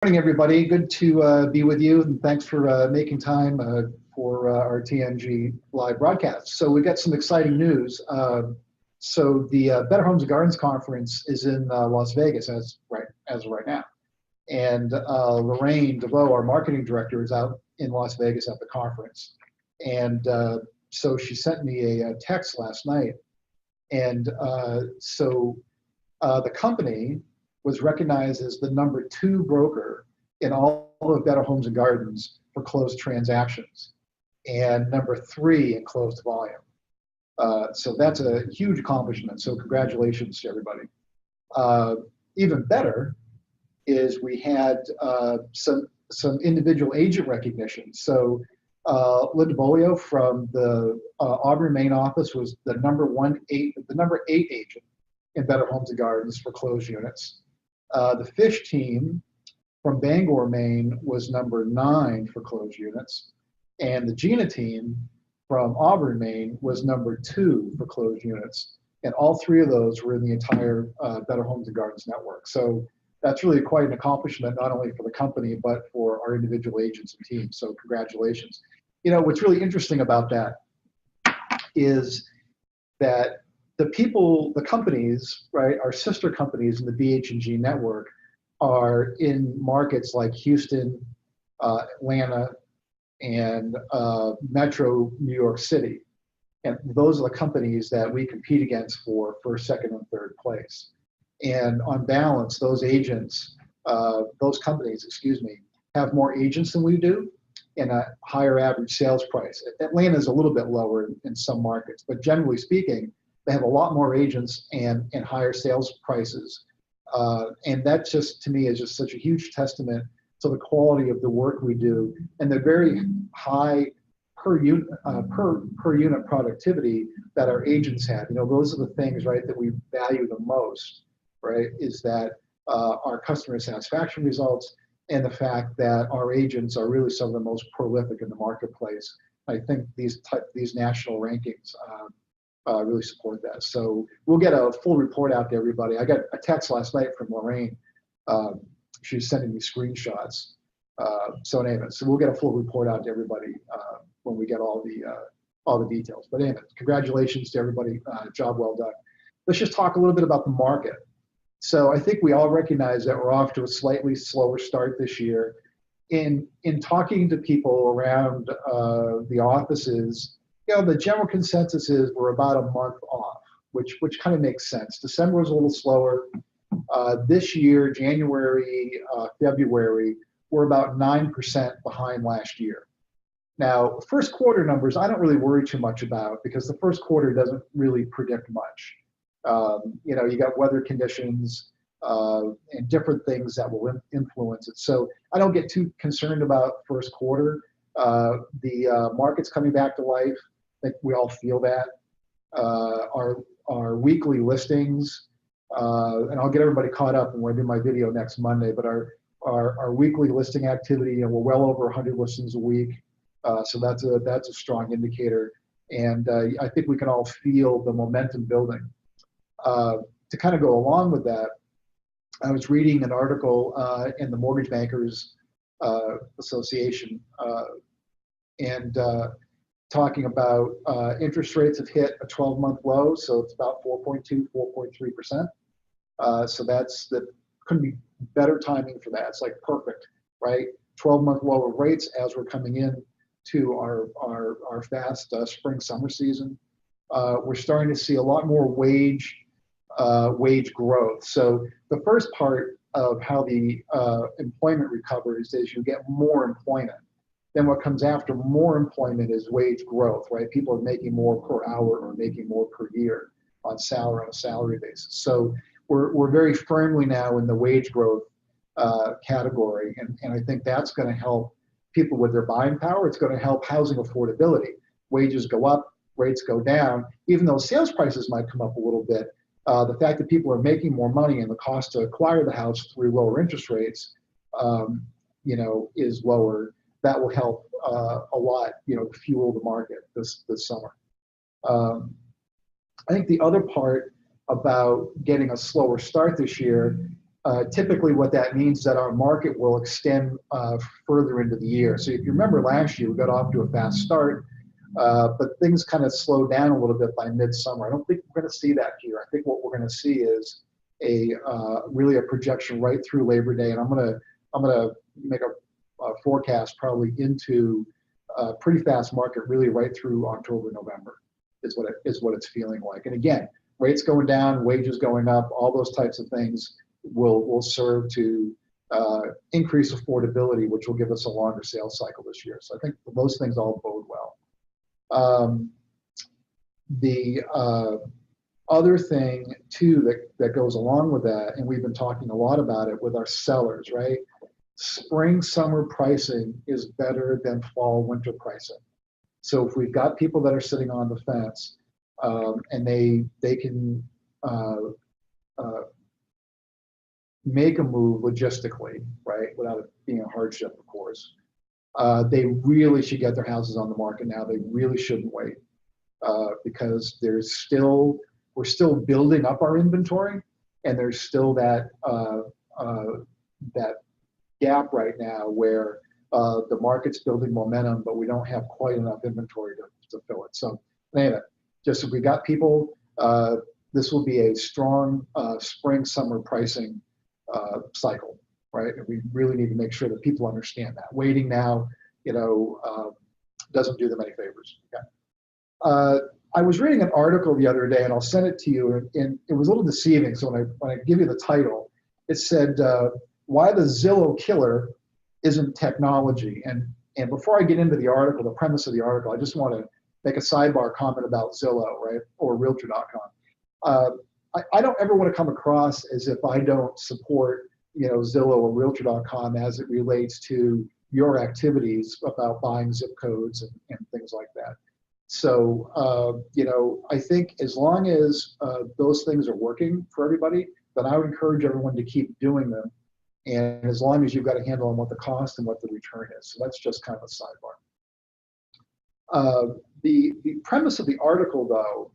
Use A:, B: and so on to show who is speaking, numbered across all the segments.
A: Morning, everybody. Good to be with you, and thanks for making time for our TMG live broadcast. So we got some exciting news. So the Better Homes and Gardens conference is in Las Vegas as of right now, and Lorraine DeVoe, our marketing director, is out in Las Vegas at the conference. And so she sent me a text last night, and the company was recognized as the #2 broker in all of Better Homes and Gardens for closed transactions, and #3 in closed volume. So that's a huge accomplishment. So congratulations to everybody. Even better is we had some individual agent recognition. So Linda Bolio from the Auburn, Maine office was the number 8 agent in Better Homes and Gardens for closed units. The Fish team from Bangor, Maine was number 9 for closed units. And the Gina team from Auburn, Maine was number 2 for closed units. And all 3 of those were in the entire Better Homes and Gardens network. So that's really quite an accomplishment, not only for the company, but for our individual agents and teams. So congratulations. You know, what's really interesting about that is that the companies, right, our sister companies in the BH&G network are in markets like Houston, Atlanta, and Metro New York City. And those are the companies that we compete against for first, second, and third place. And on balance, those companies, have more agents than we do and a higher average sales price. Atlanta is a little bit lower in some markets, but generally speaking, they have a lot more agents and higher sales prices. And that just, to me, is just such a huge testament to the quality of the work we do and the very high per unit productivity that our agents have. You know, those are the things, right, that we value the most, right, is that our customer satisfaction results and the fact that our agents are really some of the most prolific in the marketplace. I think these national rankings really support that. So we'll get a full report out to everybody. I got a text last night from Lorraine. She was sending me screenshots. So we'll get a full report out to everybody when we get all the details. But anyway, congratulations to everybody. Job well done. Let's just talk a little bit about the market. So I think we all recognize that we're off to a slightly slower start this year. In talking to people around the offices, you know, the general consensus is we're about a month off, which kind of makes sense. December was a little slower. This year, January, February, we're about 9% behind last year. Now, first quarter numbers, I don't really worry too much about because the first quarter doesn't really predict much. You know, you got weather conditions and different things that will influence it. So I don't get too concerned about first quarter. The market's coming back to life. I think we all feel that. Our weekly listings, and I'll get everybody caught up when I do my video next Monday, but our weekly listing activity, you know, we're well over 100 listings a week. So that's a strong indicator. And I think we can all feel the momentum building. To kind of go along with that, I was reading an article in the Mortgage Bankers Association and talking about interest rates have hit a 12-month low, so it's about 4.2, 4.3%. So couldn't be better timing for that. It's like perfect, right? 12-month low of rates as we're coming in to our fast spring summer season. We're starting to see a lot more wage growth. So the first part of how the employment recovers is you get more employment. Then what comes after more employment is wage growth, right? People are making more per hour or making more per year on a salary basis. So we're very firmly now in the wage growth category, and I think that's going to help people with their buying power. It's going to help housing affordability. Wages go up, rates go down. Even though sales prices might come up a little bit, the fact that people are making more money and the cost to acquire the house through lower interest rates, you know, is lower. That will help a lot, you know, fuel the market this summer. I think the other part about getting a slower start this year typically what that means is that our market will extend further into the year. So if you remember last year, we got off to a fast start, but things kind of slowed down a little bit by midsummer. I don't think we're going to see that here. I think what we're going to see is really a projection right through Labor Day, and I'm gonna make a forecast probably into a pretty fast market, really right through October, November, is what it's feeling like. And again, rates going down, wages going up, all those types of things will serve to increase affordability, which will give us a longer sales cycle this year. So I think those things all bode well. The other thing too that goes along with that, and we've been talking a lot about it with our sellers, right? Spring, summer pricing is better than fall, winter pricing. So if we've got people that are sitting on the fence and they can make a move logistically, right, without it being a hardship, of course, they really should get their houses on the market now. They really shouldn't wait because we're still building up our inventory, and there's still that gap right now where the market's building momentum, but we don't have quite enough inventory to fill it. So anyway, just if we got people, this will be a strong spring, summer pricing cycle, right? And we really need to make sure that people understand that. Waiting now, doesn't do them any favors. Okay. I was reading an article the other day, and I'll send it to you, and it was a little deceiving. So when I give you the title, it said, why the Zillow Killer isn't technology. And before I get into the article, the premise of the article, I just want to make a sidebar comment about Zillow, right, or Realtor.com. I don't ever want to come across as if I don't support, Zillow or Realtor.com as it relates to your activities about buying zip codes and things like that. So, I think as long as those things are working for everybody, then I would encourage everyone to keep doing them. And as long as you've got a handle on what the cost and what the return is. So that's just kind of a sidebar. The premise of the article, though,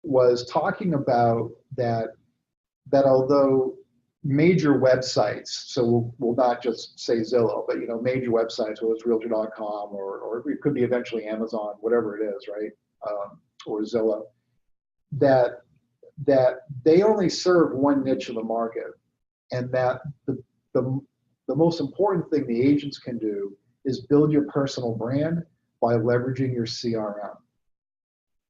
A: was talking about that although major websites, so we'll not just say Zillow, but major websites, whether it's Realtor.com or it could be eventually Amazon, whatever it is, right, or Zillow, that they only serve one niche of the market, and that the most important thing the agents can do is build your personal brand by leveraging your CRM.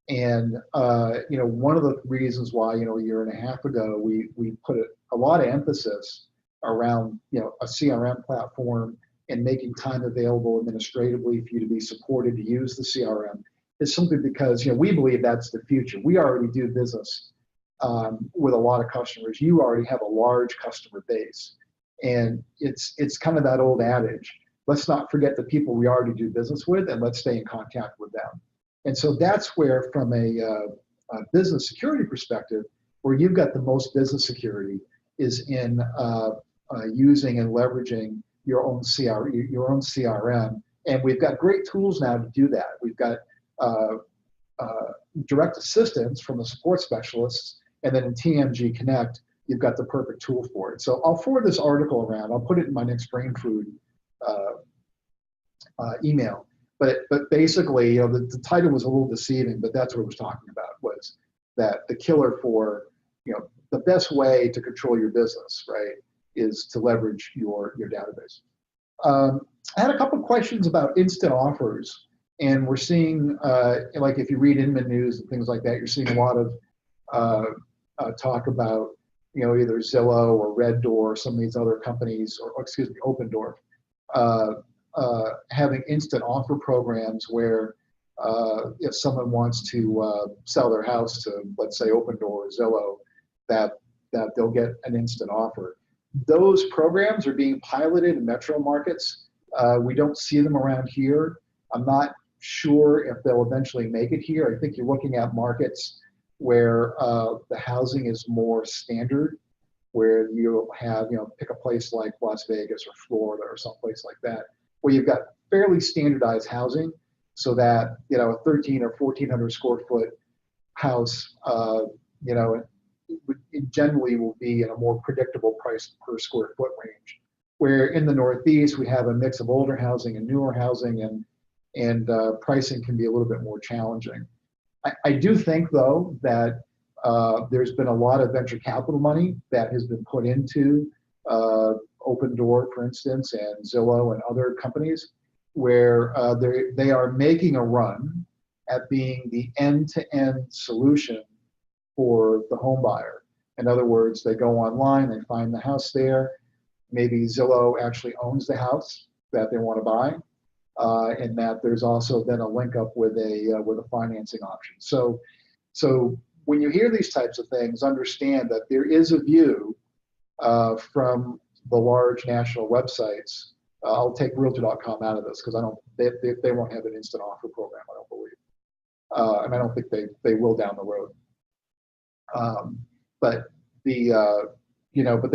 A: And one of the reasons why a year and a half ago we put a lot of emphasis around a CRM platform and making time available administratively for you to be supported to use the CRM is simply because we believe that's the future. We already do business with a lot of customers. You already have a large customer base, and it's kind of that old adage: let's not forget the people we already do business with, and let's stay in contact with them. And so that's where, from a business security perspective, where you've got the most business security is in using and leveraging your own CRM. And we've got great tools now to do that. We've got direct assistance from the support specialists, and then in TMG Connect, you've got the perfect tool for it. So I'll forward this article around. I'll put it in my next Brain Food email. But basically, the title was a little deceiving, but that's what it was talking about, was that the killer for, the best way to control your business, right, is to leverage your database. I had a couple of questions about instant offers, and we're seeing, like if you read Inman News and things like that, you're seeing a lot of talk about, either Zillow or Red Door or some of these other companies, or excuse me, Open Door, having instant offer programs where if someone wants to sell their house to, let's say, Open Door or Zillow, that they'll get an instant offer. Those programs are being piloted in metro markets. We don't see them around here. I'm not sure if they'll eventually make it here. I think you're looking at markets where the housing is more standard, where you have, pick a place like Las Vegas or Florida or someplace like that, where you've got fairly standardized housing, so that a 13 or 1400 square foot house, it generally will be in a more predictable price per square foot range. Where in the Northeast, we have a mix of older housing and newer housing, and pricing can be a little bit more challenging. I do think, though, that there's been a lot of venture capital money that has been put into Open Door, for instance, and Zillow and other companies, where they are making a run at being the end-to-end solution for the home buyer. In other words, they go online, they find the house there. Maybe Zillow actually owns the house that they want to buy, and that there's also then a link up with a financing option. So when you hear these types of things, understand that there is a view from the large national websites. I'll take Realtor.com out of this because they won't have an instant offer program, I don't believe, and I don't think they will down the road. But they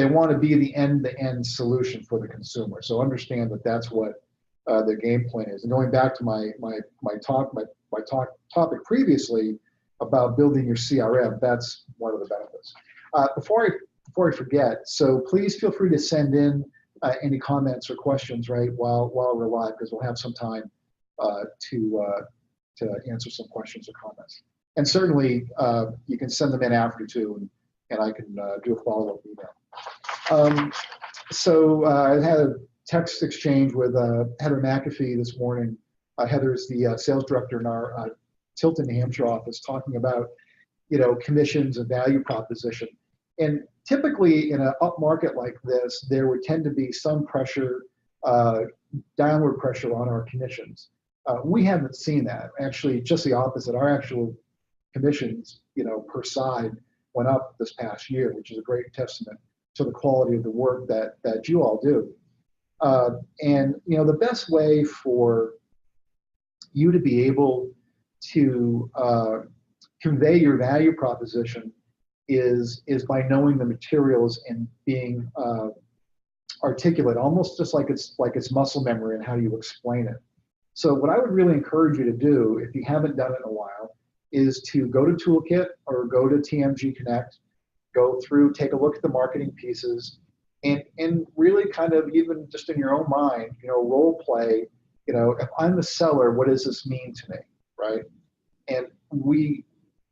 A: want to be the end-to-end solution for the consumer. So understand that that's what their game plan is. And going back to my topic previously about building your CRM, that's one of the benefits. Before I forget, so please feel free to send in any comments or questions while we're live, because we'll have some time to answer some questions or comments. And certainly you can send them in after too, and I can do a follow-up email. So I had a text exchange with Heather McAfee this morning. Heather's the sales director in our Tilton, New Hampshire office, talking about commissions and value proposition. And typically in an up market like this, there would tend to be some pressure, downward pressure on our commissions. We haven't seen that. Actually, just the opposite. Our actual commissions, per side went up this past year, which is a great testament to the quality of the work that you all do. And the best way for you to be able to convey your value proposition is by knowing the materials and being articulate, almost just like it's muscle memory and how you explain it. So what I would really encourage you to do, if you haven't done it in a while, is to go to Toolkit or go to TMG Connect, go through, take a look at the marketing pieces, and really kind of, even just in your own mind, role play, if I'm the seller, what does this mean to me, right? And we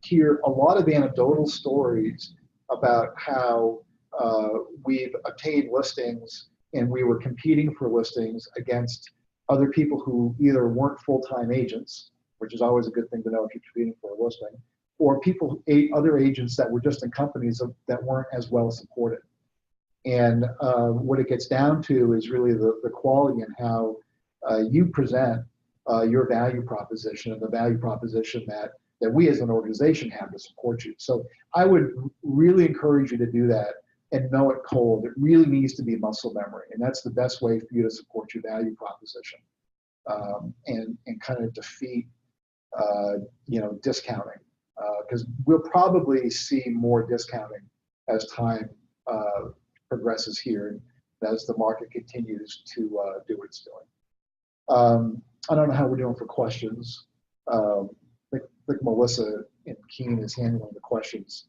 A: hear a lot of anecdotal stories about how we've obtained listings and we were competing for listings against other people who either weren't full-time agents, which is always a good thing to know if you're competing for a listing, or other agents that were just in companies that weren't as well supported. And what it gets down to is really the quality and how you present your value proposition, and the value proposition that we as an organization have to support you. So I would really encourage you to do that and know it cold. It really needs to be muscle memory, and that's the best way for you to support your value proposition, and kind of defeat discounting, because we'll probably see more discounting as time progresses here, and as the market continues to do what it's doing. I don't know how we're doing for questions. I think Melissa and Keen is handling the questions.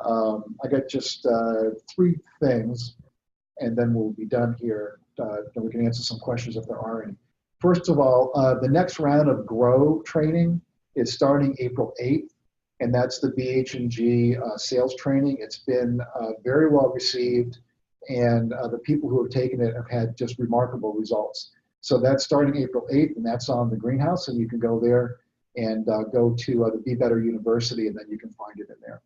A: I got just 3 things, and then we'll be done here. Then we can answer some questions if there are any. First of all, the next round of GROW training is starting April 8th, and that's the BH&G sales training. It's been very well received, and the people who have taken it have had just remarkable results. So that's starting April 8th, and that's on the Greenhouse, and you can go there and go to the Be Better University, and then you can find it in there.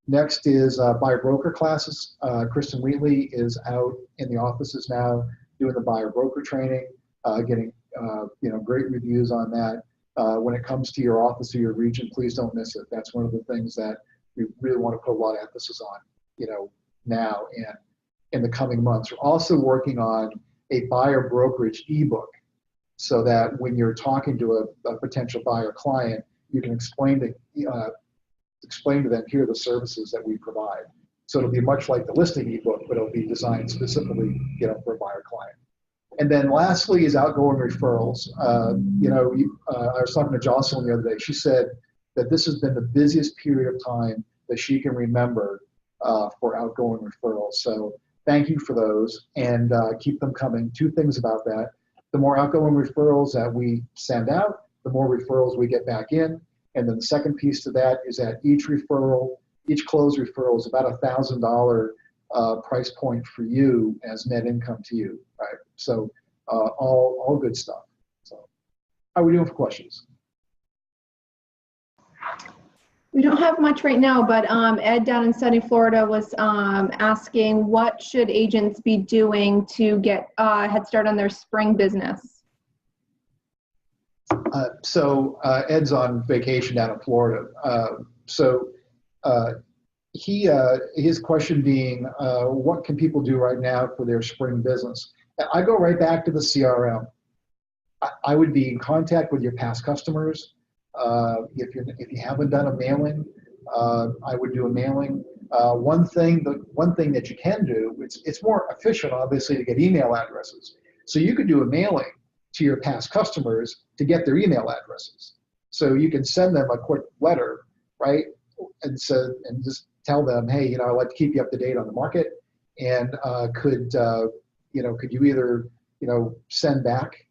A: Next is buyer broker classes. Kristen Wheatley is out in the offices now doing the buyer broker training, getting great reviews on that. When it comes to your office or your region, please don't miss it. That's one of the things that we really want to put a lot of emphasis on, now and in the coming months. We're also working on a buyer brokerage ebook, so that when you're talking to a potential buyer client, you can explain to them, here are the services that we provide. So it'll be much like the listing ebook, but it'll be designed specifically, for a buyer client. And then lastly is outgoing referrals. I was talking to Jocelyn the other day. She said that this has been the busiest period of time that she can remember for outgoing referrals. So thank you for those, and keep them coming. Two things about that. The more outgoing referrals that we send out, the more referrals we get back in. And then the second piece to that is that each closed referral is about $1,000 price point for you as net income to you, right? So all good stuff. So how are we doing for questions?
B: We don't have much right now, but Ed down in sunny Florida was asking what should agents be doing to get head start on their spring business?
A: Ed's on vacation down in Florida. His question being, what can people do right now for their spring business? I go right back to the CRM. I would be in contact with your past customers. If you haven't done a mailing, I would do a mailing. One thing that you can do, it's more efficient, obviously, to get email addresses. So you could do a mailing to your past customers to get their email addresses. So you can send them a quick letter, right? And just tell them, hey, I'd like to keep you up to date on the market, and could you either send back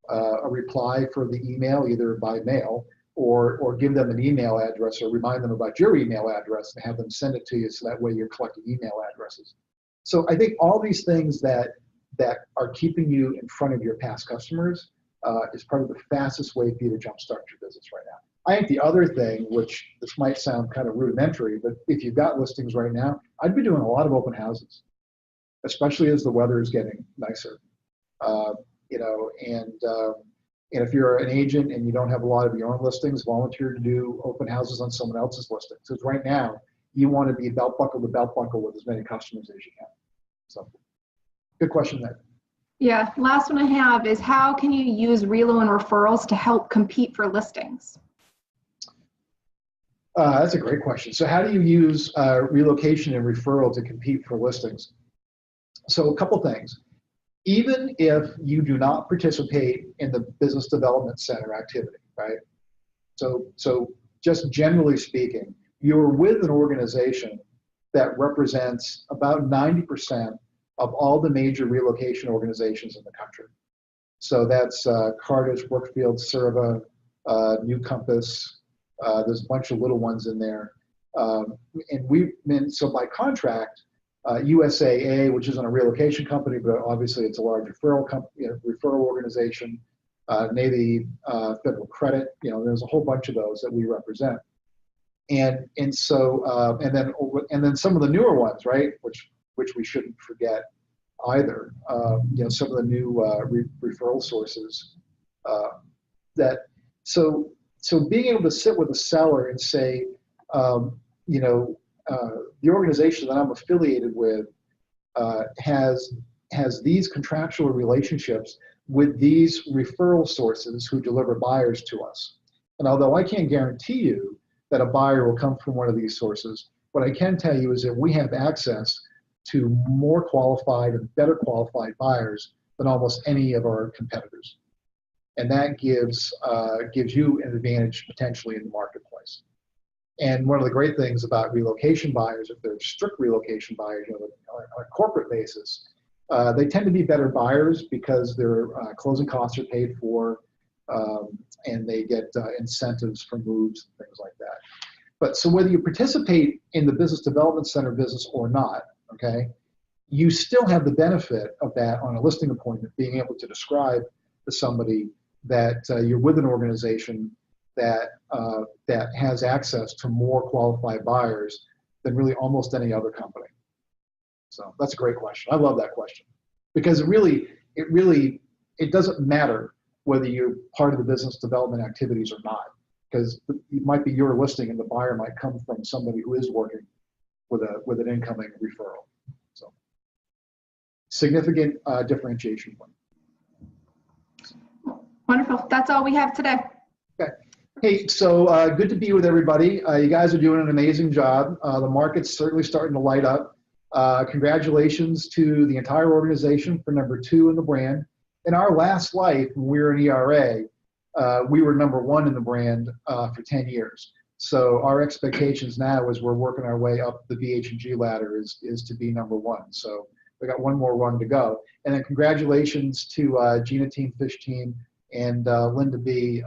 A: a reply for the email either by mail, or give them an email address, or remind them about your email address and have them send it to you, so that way you're collecting email addresses. So I think all these things that are keeping you in front of your past customers is probably the fastest way for you to jumpstart your business right now. I think the other thing, which this might sound kind of rudimentary, but if you've got listings right now, I'd be doing a lot of open houses, especially as the weather is getting nicer. And if you're an agent and you don't have a lot of your own listings, volunteer to do open houses on someone else's listings. Because right now, you want to be belt buckle to belt buckle with as many customers as you can. So, good question there.
B: Yeah, last one I have is, how can you use Relo and referrals to help compete for listings?
A: That's a great question. So how do you use relocation and referral to compete for listings? So a couple things. Even if you do not participate in the business development center activity, right? So just generally speaking, you're with an organization that represents about 90% of all the major relocation organizations in the country. So that's Cardiff, Brookfield, Serva, New Compass. There's a bunch of little ones in there. So by contract, USAA, which isn't a relocation company, but obviously it's a large referral organization, Navy Federal Credit, there's a whole bunch of those that we represent. And then some of the newer ones, right, which we shouldn't forget either. Some of the new referral sources so being able to sit with a seller and say, the organization that I'm affiliated with has these contractual relationships with these referral sources who deliver buyers to us. And although I can't guarantee you that a buyer will come from one of these sources, what I can tell you is that we have access to more qualified and better qualified buyers than almost any of our competitors. And that gives you an advantage potentially in the marketplace. And one of the great things about relocation buyers, if they're strict relocation buyers, on a corporate basis, they tend to be better buyers because their closing costs are paid for, and they get incentives for moves and things like that. But so whether you participate in the business development center business or not, okay, you still have the benefit of that on a listing appointment, being able to describe to somebody that you're with an organization that has access to more qualified buyers than really almost any other company. So that's a great question. I love that question, because it doesn't matter whether you're part of the business development activities or not, because it might be your listing and the buyer might come from somebody who is working with an incoming referral. So significant differentiation point.
B: Wonderful. That's all we have today.
A: Okay. Hey, so good to be with everybody. You guys are doing an amazing job. The market's certainly starting to light up. Congratulations to the entire organization for #2 in the brand. In our last life, when we were in ERA, we were #1 in the brand for 10 years. So our expectations now, as we're working our way up the VH&G ladder, is to be #1. So we got one more run to go. And then congratulations to Gina Team, Fish Team, and Linda B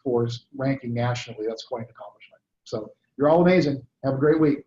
A: for ranking nationally. That's quite an accomplishment. So you're all amazing. Have a great week.